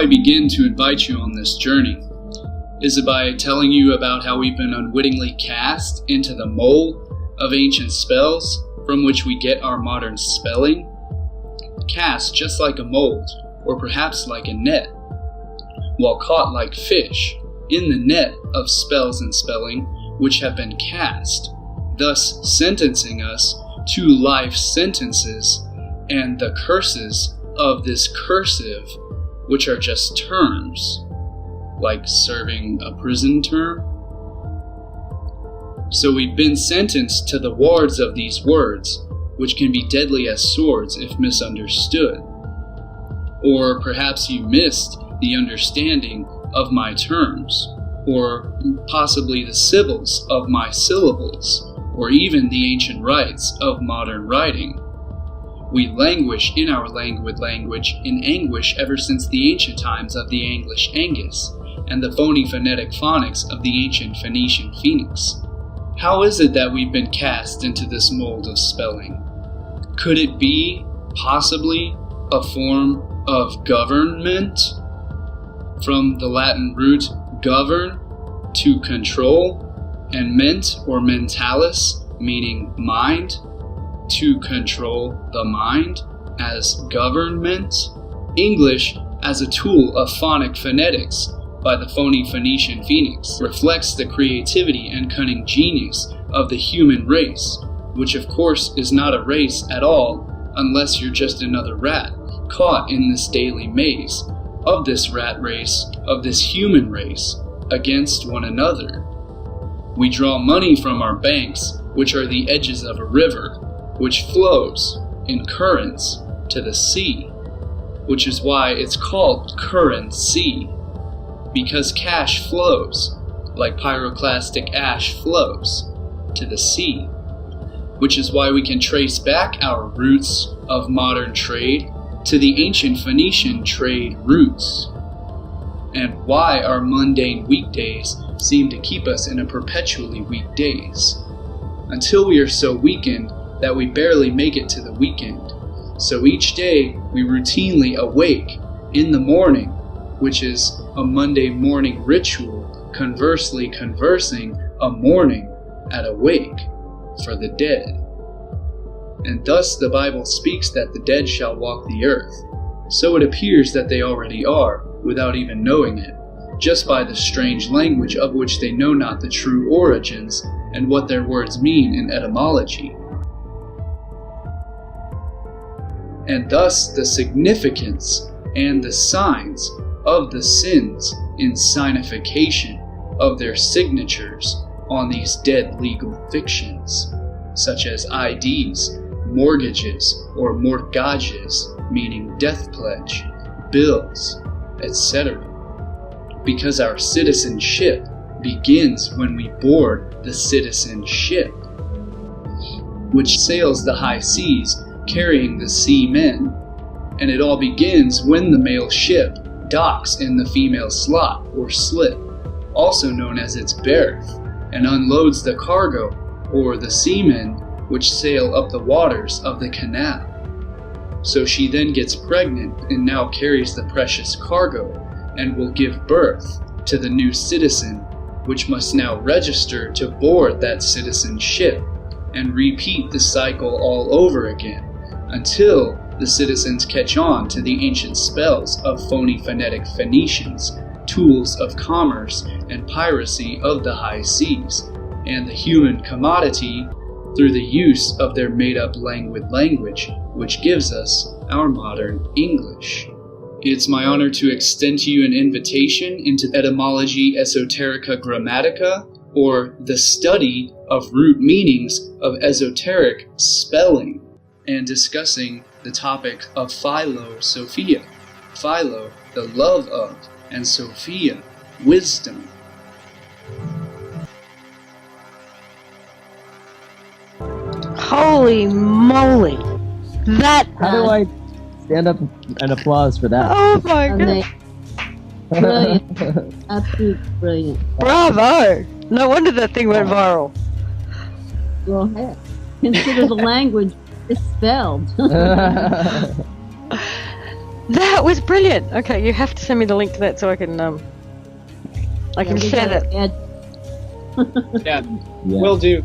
I begin to invite you on this journey? Is it by telling you about how we've been unwittingly cast into the mold of ancient spells from which we get our modern spelling? Cast just like a mold, or perhaps like a net, while caught like fish in the net of spells and spelling which have been cast, thus sentencing us to life sentences and the curses of this cursive, which are just terms, like serving a prison term. So we've been sentenced to the wards of these words, which can be deadly as swords if misunderstood. Or perhaps you missed the understanding of my terms, or possibly the sibyls of my syllables, or even the ancient rites of modern writing. We languish in our languid language in anguish ever since the ancient times of the English Angus, and the phony phonetic phonics of the ancient Phoenician Phoenix. How is it that we've been cast into this mold of spelling? Could it be, possibly, a form of government? From the Latin root govern, to control, and ment or mentalis, meaning mind, to control the mind, as government. English, as a tool of phonic phonetics by the phony Phoenician Phoenix, reflects the creativity and cunning genius of the human race, which of course is not a race at all unless you're just another rat caught in this daily maze of this rat race, of this human race, against one another. We draw money from our banks, which are the edges of a river, which flows in currents to the sea, which is why it's called currency, because cash flows, like pyroclastic ash flows, to the sea, which is why we can trace back our roots of modern trade to the ancient Phoenician trade roots, and why our mundane weekdays seem to keep us in a perpetually weak days, until we are so weakened that we barely make it to the weekend. So each day we routinely awake in the morning, which is a Monday morning ritual, conversely conversing a morning at a wake for the dead. And thus the Bible speaks that the dead shall walk the earth. So it appears that they already are, without even knowing it, just by the strange language of which they know not the true origins and what their words mean in etymology. And thus the significance and the signs of the sins in signification of their signatures on these dead legal fictions, such as IDs, mortgages, or mortgages, meaning death pledge, bills, etc. Because our citizenship begins when we board the citizen ship, which sails the high seas carrying the seamen, and it all begins when the male ship docks in the female slot or slip, also known as its berth, and unloads the cargo or the seamen which sail up the waters of the canal. So she then gets pregnant and now carries the precious cargo and will give birth to the new citizen, which must now register to board that citizen ship and repeat the cycle all over again until the citizens catch on to the ancient spells of phony phonetic Phoenicians, tools of commerce and piracy of the high seas, and the human commodity through the use of their made-up languid language, which gives us our modern English. It's my honor to extend to you an invitation into etymology esoterica grammatica, or the study of root meanings of esoteric spelling, and discussing the topic of Philosophia. Philo, the love of, and Sophia, wisdom. Holy moly! That. How do I stand up and applause for that? Oh my god! Brilliant. Absolutely brilliant. Bravo! No wonder that thing went viral. Well, heck. Consider the language is spelled. That was brilliant. Okay, you have to send me the link to that so I can we share gotta that. add Yeah, Yeah. will do.